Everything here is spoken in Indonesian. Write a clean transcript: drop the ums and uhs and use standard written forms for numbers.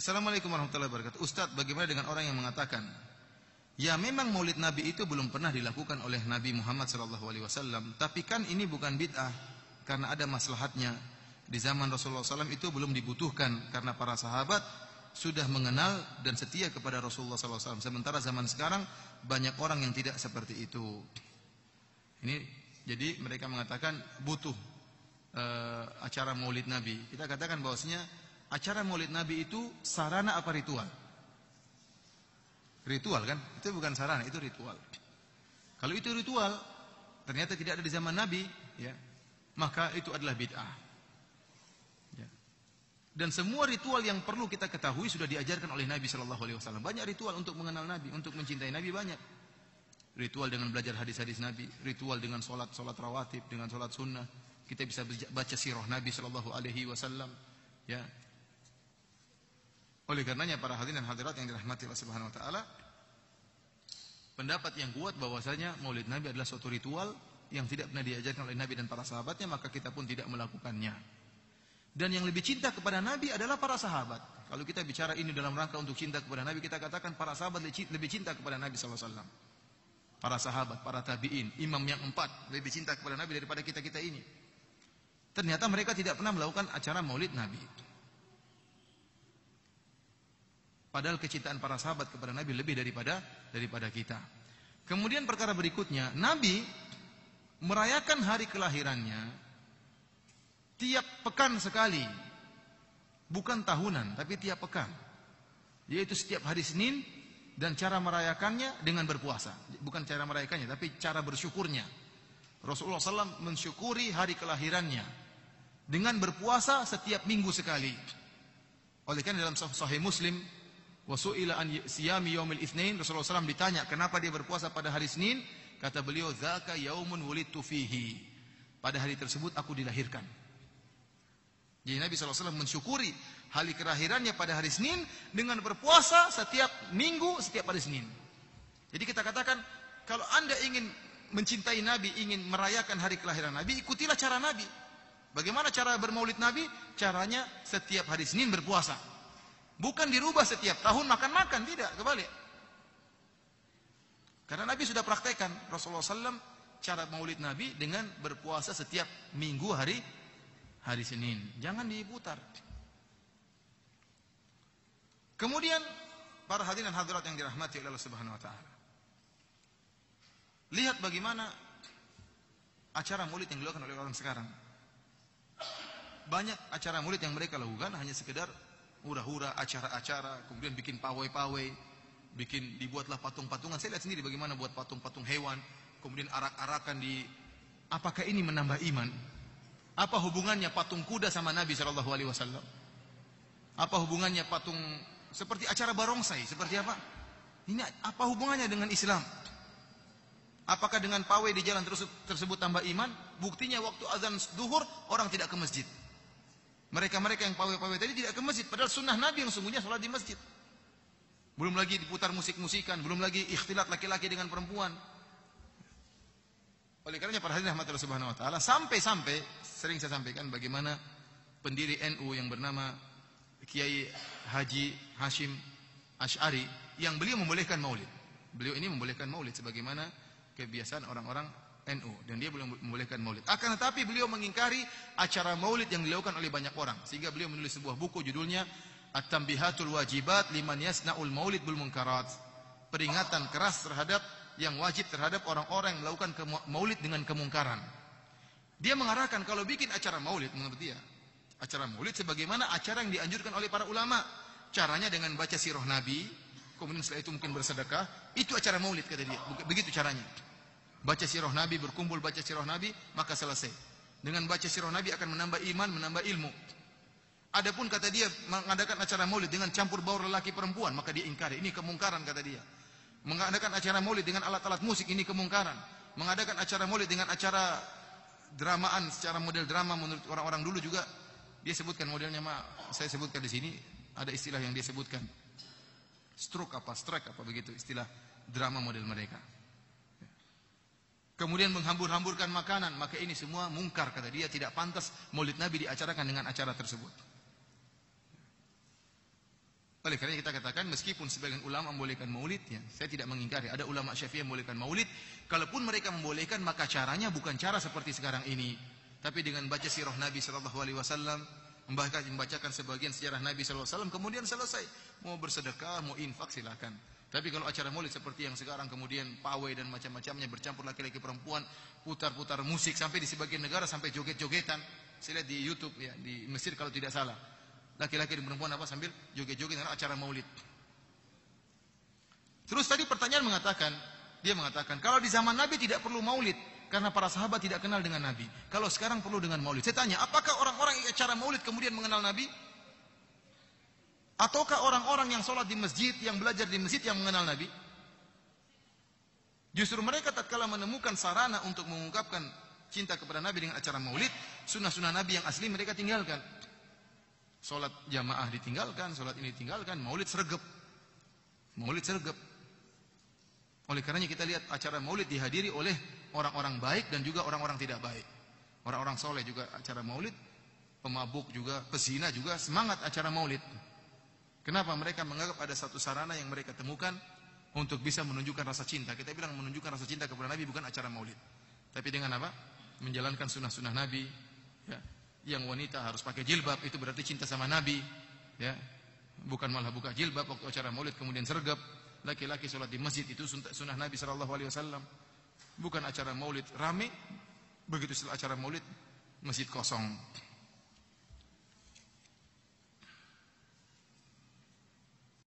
Assalamualaikum warahmatullahi wabarakatuh. Ustadz, bagaimana dengan orang yang mengatakan, ya memang maulid Nabi itu belum pernah dilakukan oleh Nabi Muhammad SAW, tapi kan ini bukan bid'ah karena ada maslahatnya. Di zaman Rasulullah SAW itu belum dibutuhkan karena para sahabat sudah mengenal dan setia kepada Rasulullah SAW. Sementara zaman sekarang banyak orang yang tidak seperti itu. Ini jadi mereka mengatakan butuh acara maulid Nabi. Kita katakan bahwasanya acara maulid Nabi itu sarana apa ritual? Ritual kan? Itu bukan sarana, itu ritual. Kalau itu ritual, ternyata tidak ada di zaman Nabi, ya, maka itu adalah bid'ah. Ya. Dan semua ritual yang perlu kita ketahui sudah diajarkan oleh Nabi SAW. Banyak ritual untuk mengenal Nabi, untuk mencintai Nabi banyak. Ritual dengan belajar hadis-hadis Nabi, ritual dengan sholat rawatib, dengan sholat sunnah. Kita bisa baca sirah Nabi SAW. Ya. Oleh karenanya para hadirin dan hadirat yang dirahmati Allah Subhanahu wa taala, pendapat yang kuat bahwasanya Maulid Nabi adalah suatu ritual yang tidak pernah diajarkan oleh Nabi dan para sahabatnya, maka kita pun tidak melakukannya. Dan yang lebih cinta kepada Nabi adalah para sahabat. Kalau kita bicara ini dalam rangka untuk cinta kepada Nabi, kita katakan para sahabat lebih cinta kepada Nabi sallallahu alaihi wasallam. Para sahabat, para tabi'in, imam yang 4 lebih cinta kepada Nabi daripada kita-kita ini. Ternyata mereka tidak pernah melakukan acara Maulid Nabi. Padahal kecintaan para sahabat kepada Nabi lebih daripada kita. Kemudian perkara berikutnya, Nabi merayakan hari kelahirannya tiap pekan sekali. Bukan tahunan, tapi tiap pekan. Yaitu setiap hari Senin, dan cara merayakannya dengan berpuasa. Bukan cara merayakannya, tapi cara bersyukurnya. Rasulullah SAW mensyukuri hari kelahirannya dengan berpuasa setiap minggu sekali. Oleh karena dalam Sahih Muslim, wasu'ila an siyami yaumil itsnain, Rasulullah SAW ditanya kenapa dia berpuasa pada hari Senin, kata beliau, zaka yaumun wulidtu fihi, pada hari tersebut aku dilahirkan. Jadi Nabi SAW mensyukuri hari kelahirannya pada hari Senin dengan berpuasa setiap minggu, setiap hari Senin. Jadi kita katakan, kalau anda ingin mencintai Nabi, ingin merayakan hari kelahiran Nabi, ikutilah cara Nabi. Bagaimana cara bermaulid Nabi? Caranya setiap hari Senin berpuasa. Bukan dirubah setiap tahun makan-makan, tidak, kebalik. Karena Nabi sudah praktekkan, Rasulullah SAW cara maulid Nabi dengan berpuasa setiap minggu hari Senin. Jangan diputar. Kemudian para hadirin dan hadirat yang dirahmati oleh Allah Subhanahu wa taala, lihat bagaimana acara maulid yang dilakukan oleh orang sekarang. Banyak acara maulid yang mereka lakukan hanya sekedar hura-hura, acara-acara, kemudian bikin pawai-pawai, dibuatlah patung-patungan. Saya lihat sendiri bagaimana buat patung-patung hewan, kemudian arak-arakan di. Apakah ini menambah iman? Apa hubungannya patung kuda sama Nabi SAW? Apa hubungannya patung seperti acara barongsai? Seperti apa? Ini apa hubungannya dengan Islam? Apakah dengan pawai di jalan tersebut tambah iman? Buktinya waktu azan zuhur orang tidak ke masjid. Mereka-mereka yang pawai-pawai tadi tidak ke masjid, padahal sunnah Nabi yang sungguhnya sholat di masjid. Belum lagi diputar musik-musikan, belum lagi ikhtilat laki-laki dengan perempuan. Oleh karenanya para hadirin rahmatullah subhanahu wa ta'ala, sampai-sampai sering saya sampaikan bagaimana pendiri NU yang bernama Kiai Haji Hashim Ash'ari, yang beliau membolehkan maulid. Beliau ini membolehkan maulid sebagaimana kebiasaan orang-orang NU, dan dia belum membolehkan maulid. Akan tetapi beliau mengingkari acara maulid yang dilakukan oleh banyak orang, sehingga beliau menulis sebuah buku judulnya At-Tanbihatul Wajibat Liman Yasna'ul Maulid Bil Munkarat. Peringatan keras terhadap yang wajib terhadap orang-orang yang melakukan maulid dengan kemungkaran. Dia mengarahkan kalau bikin acara maulid, menurut dia acara maulid sebagaimana acara yang dianjurkan oleh para ulama. Caranya dengan baca sirah Nabi, kemudian setelah itu mungkin bersedekah. Itu acara maulid, kata dia. Begitu caranya. Baca sirah Nabi, berkumpul baca sirah Nabi, maka selesai. Dengan baca sirah Nabi akan menambah iman, menambah ilmu. Adapun kata dia mengadakan acara maulid dengan campur baur lelaki perempuan, maka dia ingkari. Ini kemungkaran, kata dia. Mengadakan acara maulid dengan alat-alat musik, ini kemungkaran. Mengadakan acara maulid dengan acara dramaan, secara model drama menurut orang-orang dulu juga dia sebutkan modelnya, saya sebutkan di sini ada istilah yang dia sebutkan. Strike apa begitu istilah drama model mereka. Kemudian menghambur-hamburkan makanan, maka ini semua mungkar, kata dia. Tidak pantas maulid Nabi diacarakan dengan acara tersebut. Oleh karena kita katakan meskipun sebagian ulama membolehkan maulid, ya, saya tidak mengingkari. Ada ulama Syafi'i yang membolehkan maulid. Kalaupun mereka membolehkan, maka caranya bukan cara seperti sekarang ini, tapi dengan baca sirah Nabi sallallahu alaihi wasallam, membacakan sebagian sejarah Nabi sallallahu alaihi wasallam, kemudian selesai. Mau bersedekah, mau infak silakan. Tapi kalau acara maulid seperti yang sekarang, kemudian pawai dan macam-macamnya bercampur laki-laki perempuan, putar-putar musik, sampai di sebagian negara sampai joget-jogetan. Saya lihat di YouTube, ya, di Mesir kalau tidak salah. Laki-laki dan perempuan apa sambil joget-joget karena acara maulid. Terus tadi pertanyaan dia mengatakan kalau di zaman Nabi tidak perlu maulid karena para sahabat tidak kenal dengan Nabi. Kalau sekarang perlu dengan maulid. Saya tanya, apakah orang-orang yang acara maulid kemudian mengenal Nabi? Ataukah orang-orang yang sholat di masjid, yang belajar di masjid yang mengenal Nabi? Justru mereka tatkala menemukan sarana untuk mengungkapkan cinta kepada Nabi dengan acara maulid, sunnah-sunnah Nabi yang asli mereka tinggalkan. Sholat jamaah ditinggalkan, sholat ini ditinggalkan, maulid sergap. Maulid sergap. Oleh karenanya kita lihat acara maulid dihadiri oleh orang-orang baik dan juga orang-orang tidak baik. Orang-orang soleh juga acara maulid, pemabuk juga, pezina juga semangat acara maulid. Kenapa? Mereka menganggap ada satu sarana yang mereka temukan untuk bisa menunjukkan rasa cinta. Kita bilang menunjukkan rasa cinta kepada Nabi bukan acara maulid. Tapi dengan apa? Menjalankan sunnah-sunnah Nabi, ya. Yang wanita harus pakai jilbab, itu berarti cinta sama Nabi, ya. Bukan malah buka jilbab waktu acara maulid kemudian sergap. Laki-laki sholat di masjid itu sunnah Nabi sallallahu alaihi wasallam. Bukan acara maulid rame, begitu setelah acara maulid masjid kosong.